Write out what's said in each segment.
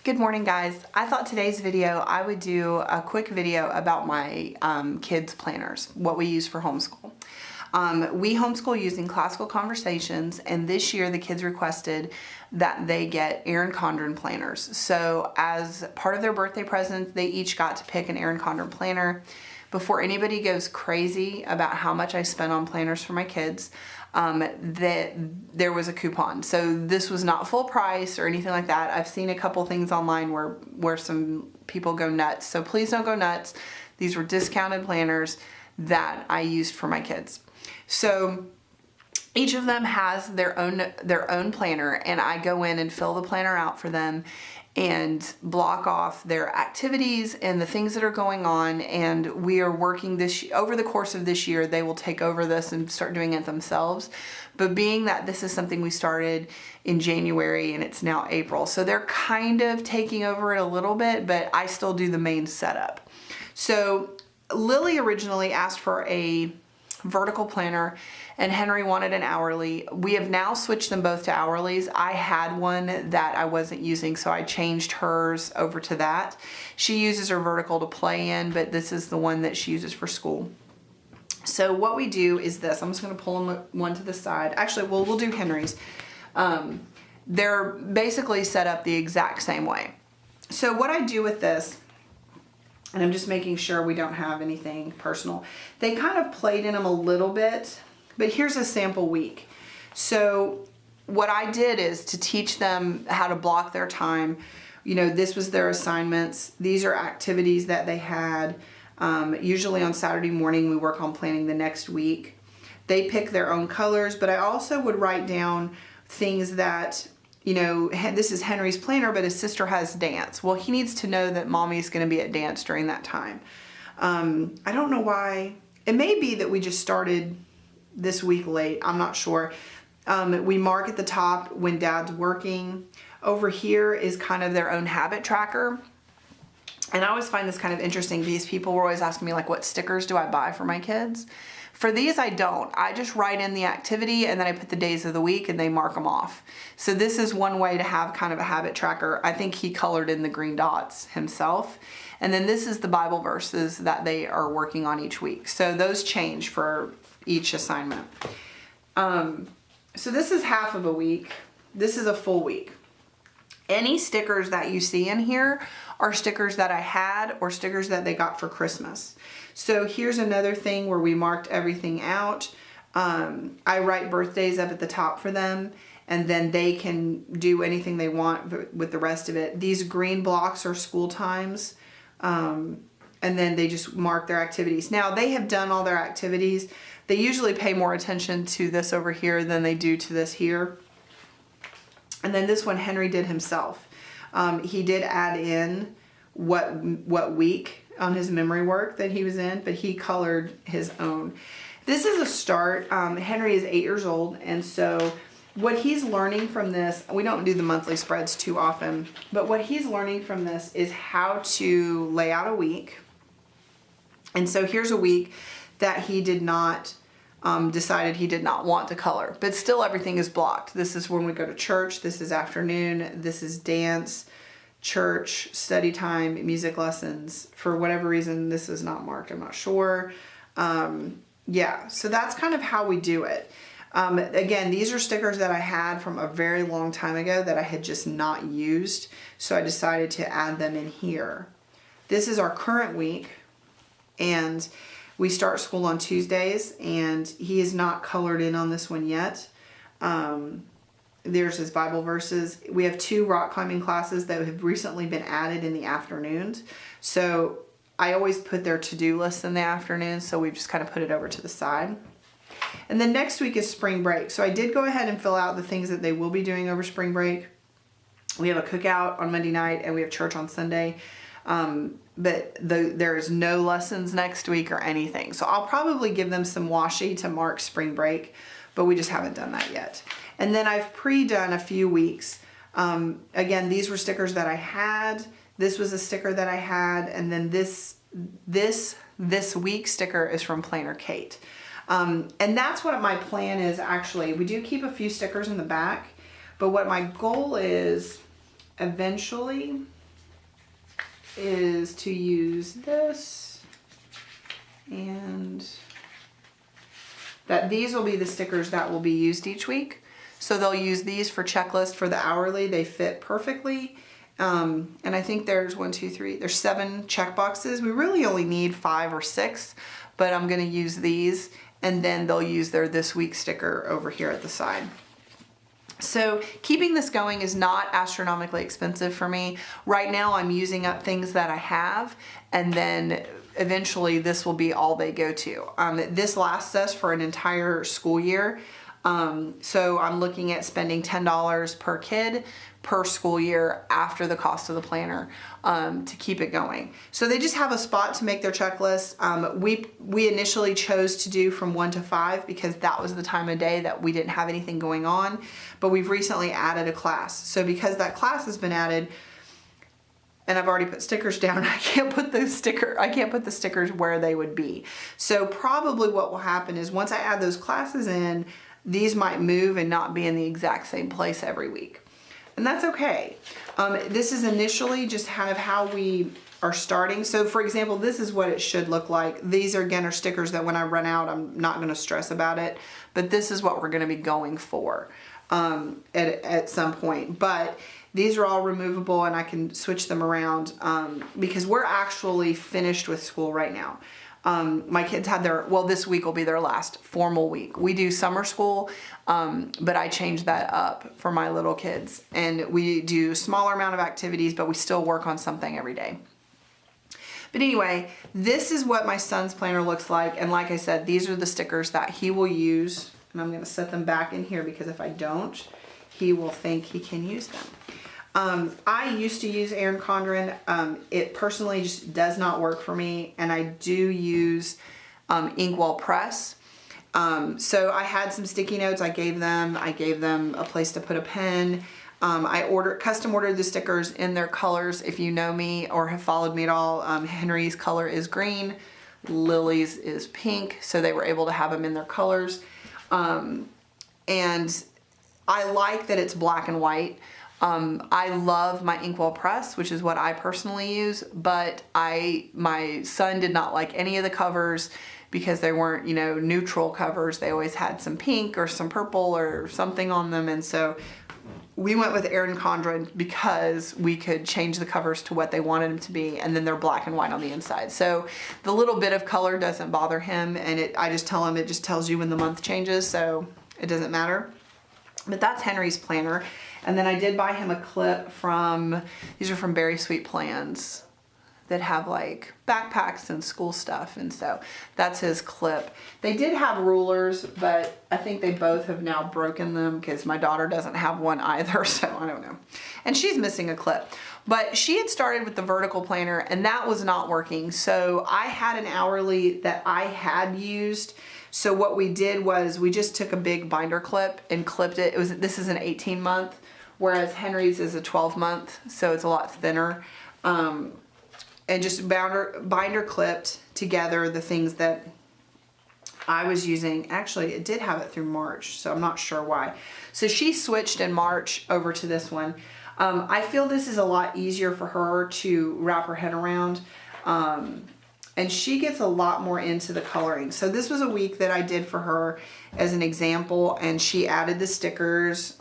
Good morning, guys. I thought today's video I would do a quick video about my kids' planners, what we use for homeschool. We homeschool using Classical Conversations, and this year the kids requested that they get Erin Condren planners. So as part of their birthday present, they each got to pick an Erin Condren planner. Before anybody goes crazy about how much I spent on planners for my kids, that there was a coupon. So this was not full price or anything like that. I've seen a couple things online where some people go nuts. So please don't go nuts. These were discounted planners that I used for my kids. So each of them has their own planner, and I go in and fill the planner out for them and block off their activities and the things that are going on. And we are working over the course of this year, they will take over this and start doing it themselves. But being that this is something we started in January and it's now April, so they're kind of taking over it a little bit, but I still do the main setup. So Lily originally asked for a vertical planner and Henry wanted an hourly. We have now switched them both to hourlies. I had one that I wasn't using, so I changed hers over to that. She uses her vertical to play in, but this is the one that she uses for school. So what we do is this. I'm just going to pull them one to the side. Actually, we'll do Henry's. They're basically set up the exact same way. So what I do with this, and I'm just making sure we don't have anything personal. They kind of played in them a little bit, but here's a sample week. So what I did is to teach them how to block their time. You know, this was their assignments. These are activities that they had. Usually on Saturday morning, we work on planning the next week. They pick their own colors, but I also would write down things that, you know, this is Henry's planner, but his sister has dance. Well, he needs to know that mommy's going to be at dance during that time. I don't know why. It may be that we just started this week late. I'm not sure. We mark at the top when dad's working. Over here is kind of their own habit tracker. And I always find this kind of interesting because people were always asking me, like, what stickers do I buy for my kids? For these, I don't. I just write in the activity and then I put the days of the week and they mark them off. So this is one way to have kind of a habit tracker. I think he colored in the green dots himself. And then this is the Bible verses that they are working on each week. So those change for each assignment. So this is half of a week. This is a full week. Any stickers that you see in here are stickers that I had or stickers that they got for Christmas. So here's another thing where we marked everything out. I write birthdays up at the top for them, and then they can do anything they want with the rest of it. These green blocks are school times, and then they just mark their activities. Now, they have done all their activities. They usually pay more attention to this over here than they do to this here. And then this one Henry did himself. He did add in what week on his memory work that he was in, but he colored his own. This is a start. Henry is 8 years old, and so what he's learning from this, we don't do the monthly spreads too often, but what he's learning from this is how to lay out a week. And so here's a week that he did not decided he did not want to color, but still everything is blocked. This is when we go to church. This is afternoon. This is dance, church, study time, music lessons. For whatever reason, this is not marked. I'm not sure. Yeah, so that's kind of how we do it. Again, these are stickers that I had from a very long time ago that I had just not used, so I decided to add them in here. This is our current week, and we start school on Tuesdays, and he is not colored in on this one yet. There's his Bible verses. We have 2 rock climbing classes that have recently been added in the afternoons. So I always put their to-do lists in the afternoon, so we've just kind of put it over to the side. And then next week is spring break. So I did go ahead and fill out the things that they will be doing over spring break. We have a cookout on Monday night, and we have church on Sunday. But there is no lessons next week or anything. So I'll probably give them some washi to mark spring break, but we just haven't done that yet. And then I've pre-done a few weeks. Again, these were stickers that I had. This was a sticker that I had. And then this week sticker is from Planner Kate. And that's what my plan is actually. We do keep a few stickers in the back, but what my goal is eventually is to use this, and that these will be the stickers that will be used each week. So they'll use these for checklist for the hourly. They fit perfectly. And I think there's 1, 2, 3, there's 7 check boxes. We really only need 5 or 6, but I'm gonna use these, and then they'll use their this week sticker over here at the side. So keeping this going is not astronomically expensive for me. Right now I'm using up things that I have, and then eventually this will be all they go to. This lasts us for an entire school year. So I'm looking at spending $10 per kid per school year after the cost of the planner to keep it going. So they just have a spot to make their checklist. We initially chose to do from 1 to 5 because that was the time of day that we didn't have anything going on, but we've recently added a class. So because that class has been added, and I've already put stickers down, I can't put the stickers where they would be. So probably what will happen is once I add those classes in, these might move and not be in the exact same place every week. And that's okay. This is initially just kind of how we are starting. So for example, this is what it should look like. These are, again, are stickers that when I run out, I'm not gonna stress about it, but this is what we're gonna be going for at some point. But these are all removable and I can switch them around because we're actually finished with school right now. My kids had their, well, this week will be their last formal week. We do summer school, but I changed that up for my little kids. And we do a smaller amount of activities, but we still work on something every day. But anyway, this is what my son's planner looks like. And like I said, these are the stickers that he will use. And I'm going to set them back in here because if I don't, he will think he can use them. I used to use Erin Condren. It personally just does not work for me, and I do use Inkwell Press. So I had some sticky notes I gave them. I gave them a place to put a pen. I custom ordered the stickers in their colors. If you know me or have followed me at all, Henry's color is green, Lily's is pink, so they were able to have them in their colors. And I like that it's black and white. I love my Inkwell Press, which is what I personally use, but my son did not like any of the covers because they weren't, you know, neutral covers. They always had some pink or some purple or something on them, and so we went with Erin Condren because we could change the covers to what they wanted them to be, and then they're black and white on the inside. So the little bit of color doesn't bother him, and I just tell him it just tells you when the month changes, so it doesn't matter. But that's Henry's planner. And then I did buy him a clip from, these are from Very Sweet Plans that have like backpacks and school stuff. And so that's his clip. They did have rulers, but I think they both have now broken them because my daughter doesn't have one either. So I don't know. And she's missing a clip. But she had started with the vertical planner and that was not working. So I had an hourly that I had used. So what we did was we just took a big binder clip and clipped it. This is an 18-month. Whereas Henry's is a 12-month, so it's a lot thinner. And just binder clipped together the things that I was using. Actually, it did have it through March, so I'm not sure why. So she switched in March over to this one. I feel this is a lot easier for her to wrap her head around. And she gets a lot more into the coloring. So this was a week that I did for her as an example, and she added the stickers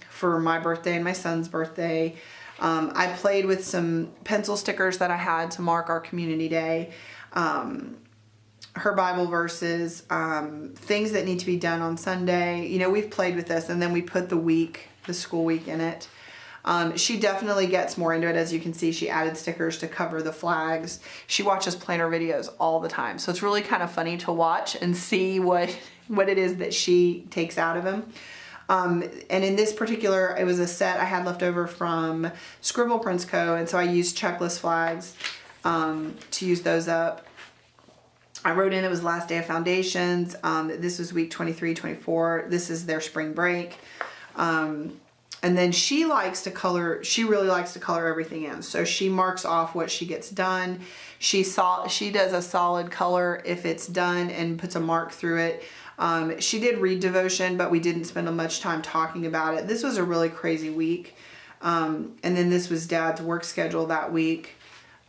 for my birthday and my son's birthday. I played with some pencil stickers that I had to mark our community day, her Bible verses, things that need to be done on Sunday. You know, we've played with this, and then we put the school week in it. She definitely gets more into it. As you can see, she added stickers to cover the flags. She watches planner videos all the time. So it's really kind of funny to watch and see what it is that she takes out of them. And in this particular, it was a set I had left over from Scribble Prints Co. And so I used checklist flags to use those up. I wrote in it was last day of foundations. This was week 23, 24. This is their spring break. And then she likes to color, she really likes to color everything in. So she marks off what she gets done. She does a solid color if it's done and puts a mark through it. She did read devotion, but we didn't spend much time talking about it. This was a really crazy week. And then this was Dad's work schedule that week.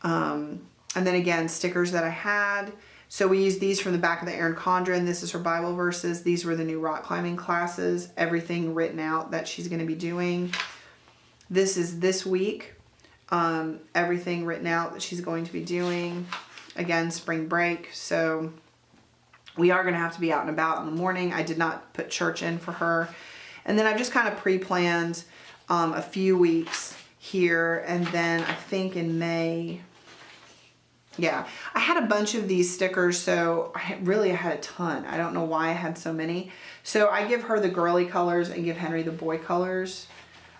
And then again, stickers that I had. So we used these from the back of the Erin Condren. This is her Bible verses. These were the new rock climbing classes. Everything written out that she's going to be doing. This is this week. Everything written out that she's going to be doing. Again, spring break. So we are going to have to be out and about in the morning. I did not put church in for her. And then I've just kind of pre-planned a few weeks here. And then I think in May, yeah, I had a bunch of these stickers. So I had a ton. I don't know why I had so many. So I give her the girly colors and give Henry the boy colors.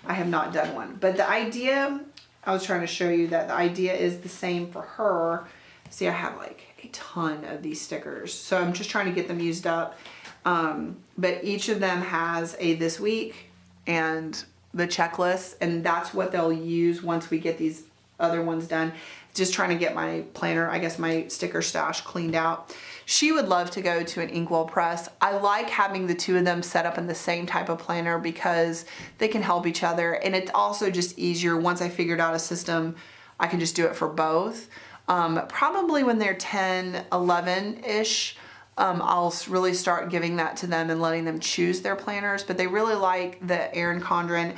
I have not done one. But the idea, I was trying to show you that the idea is the same for her. See, I have like a ton of these stickers. So I'm just trying to get them used up. But each of them has a this week and the checklist, and that's what they'll use once we get these other ones done. Just trying to get my planner, I guess my sticker stash cleaned out. She would love to go to an inkwell press. I like having the two of them set up in the same type of planner because they can help each other, and it's also just easier. Once I figured out a system, I can just do it for both. Probably when they're 10, 11-ish, I'll really start giving that to them and letting them choose their planners. But they really like the Erin Condren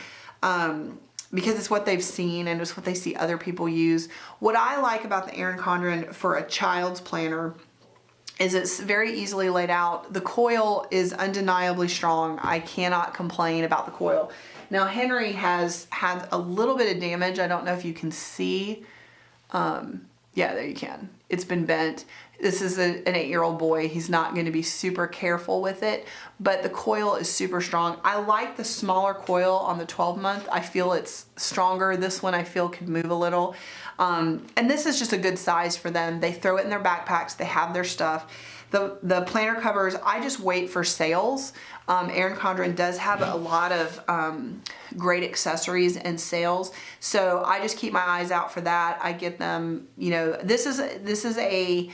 because it's what they've seen and it's what they see other people use. What I like about the Erin Condren for a child's planner is it's very easily laid out. The coil is undeniably strong. I cannot complain about the coil. Now Henry has had a little bit of damage. I don't know if you can see. Yeah, there you can. It's been bent. This is an 8-year-old boy. He's not going to be super careful with it, but the coil is super strong. I like the smaller coil on the 12-month. I feel it's stronger. This one I feel could move a little. And this is just a good size for them. They throw it in their backpacks. They have their stuff. The planner covers, I just wait for sales. Erin Condren does have a lot of great accessories and sales, so I just keep my eyes out for that. I get them, you know, this is a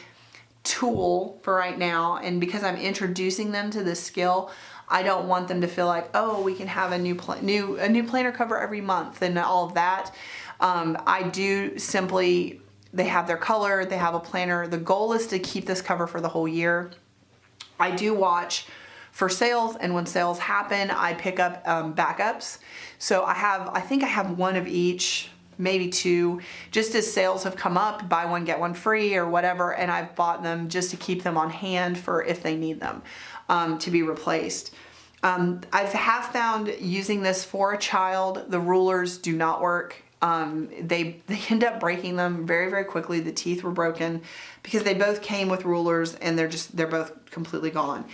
tool for right now, and because I'm introducing them to this skill, I don't want them to feel like, oh, we can have a new planner cover every month and all of that. I do simply, they have their color, they have a planner. The goal is to keep this cover for the whole year. I do watch for sales, and when sales happen, I pick up backups. So I think I have one of each, maybe two, just as sales have come up, buy one, get one free or whatever, and I've bought them just to keep them on hand for if they need them to be replaced. I have found using this for a child, the rulers do not work. They end up breaking them very, very quickly. The teeth were broken because they both came with rulers, and they're both completely gone.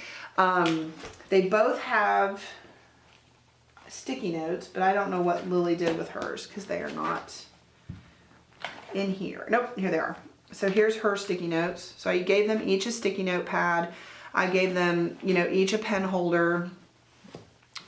They both have sticky notes, but I don't know what Lily did with hers because they are not in here. Nope, here they are. So here's her sticky notes. So I gave them each a sticky note pad. I gave them, you know, each a pen holder,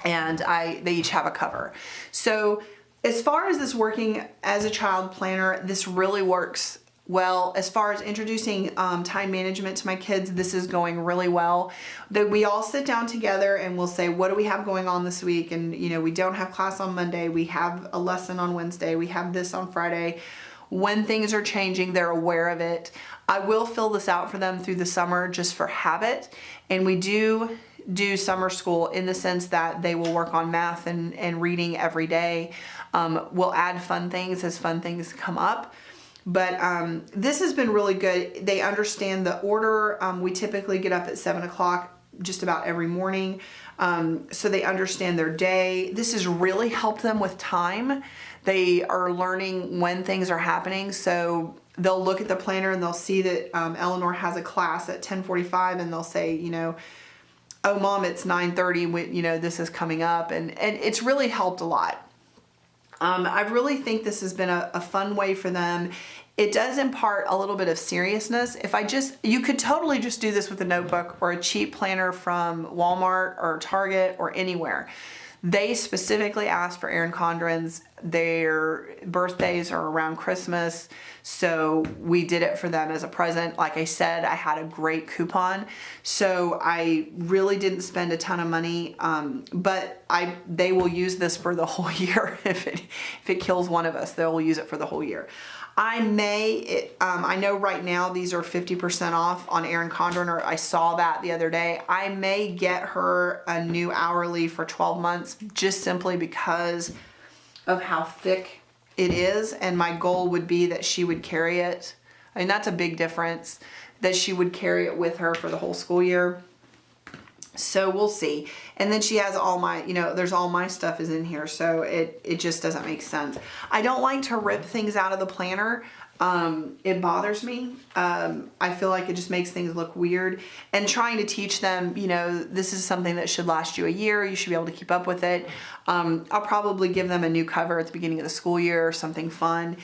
and they each have a cover. So as far as this working as a child planner, this really works well. As far as introducing time management to my kids, this is going really well. That we all sit down together and we'll say, what do we have going on this week? And you know, we don't have class on Monday. We have a lesson on Wednesday. We have this on Friday. When things are changing, they're aware of it. I will fill this out for them through the summer just for habit. And we do summer school in the sense that they will work on math and reading every day. We'll add fun things as fun things come up. But this has been really good. They understand the order. We typically get up at 7 o'clock just about every morning. So they understand their day. This has really helped them with time. They are learning when things are happening. So they'll look at the planner and they'll see that Eleanor has a class at 10:45, and they'll say, you know, oh Mom, it's 9:30, you know, this is coming up. And it's really helped a lot. I really think this has been a fun way for them. It does impart a little bit of seriousness. You could totally just do this with a notebook or a cheap planner from Walmart or Target or anywhere. They specifically asked for Erin Condren's. Their birthdays are around Christmas, so we did it for them as a present. Like I said, I had a great coupon, so I really didn't spend a ton of money, but they will use this for the whole year. If it kills one of us, they'll use it for the whole year. I know right now these are 50% off on Erin Condren, or I saw that the other day. I may get her a new hourly for 12 months just simply because of how thick it is, and my goal would be that she would carry it. I mean, that's a big difference, that she would carry it with her for the whole school year. So we'll see. And then she has all my, there's all my stuff is in here, so it just doesn't make sense. I don't like to rip things out of the planner. It bothers me. I feel like it just makes things look weird. And trying to teach them, this is something that should last you a year. You should be able to keep up with it. I'll probably give them a new cover at the beginning of the school year or something fun.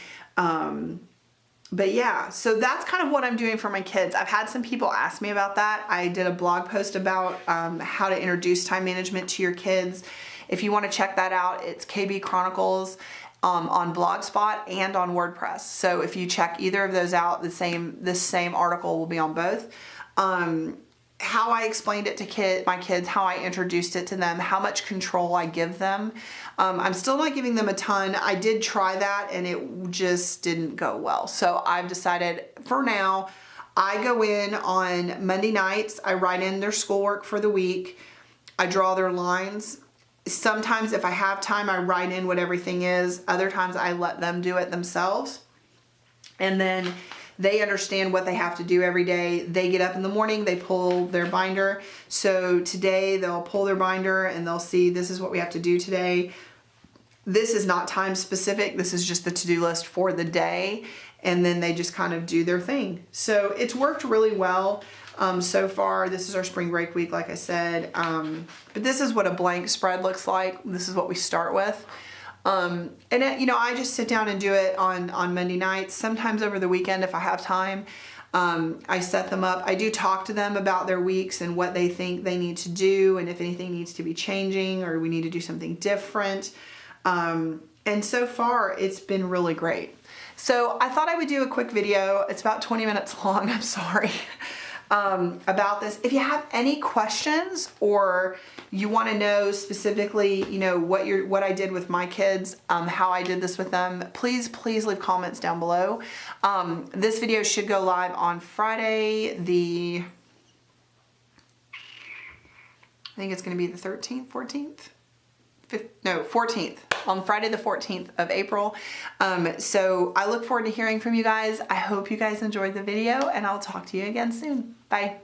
But yeah, so that's kind of what I'm doing for my kids. I've had some people ask me about that. I did a blog post about how to introduce time management to your kids. If you want to check that out, it's KB Chronicles on Blogspot and on WordPress. So if you check either of those out, this same article will be on both. How I explained it to my kids, how I introduced it to them, how much control I give them. I'm still not giving them a ton. I did try that and it just didn't go well. So I've decided for now, I go in on Monday nights, I write in their schoolwork for the week, I draw their lines. Sometimes if I have time, I write in what everything is. Other times I let them do it themselves. And then they understand what they have to do every day. They get up in the morning, they pull their binder. So today they'll pull their binder and they'll see this is what we have to do today. This is not time specific. This is just the to-do list for the day. And then they just kind of do their thing. So it's worked really well so far. This is our spring break week, like I said. But this is what a blank spread looks like. This is what we start with. And I just sit down and do it on Monday nights, sometimes over the weekend if I have time. I set them up. I do talk to them about their weeks and what they think they need to do and if anything needs to be changing or we need to do something different. And so far it's been really great. So I thought I would do a quick video. It's about 20 minutes long, I'm sorry, about this. If you have any questions or you want to know specifically, what I did with my kids, how I did this with them, please leave comments down below. This video should go live on Friday, I think it's going to be the 13th, 14th? 14th, on Friday the 14th of April. So I look forward to hearing from you guys. I hope you guys enjoyed the video and I'll talk to you again soon. Bye.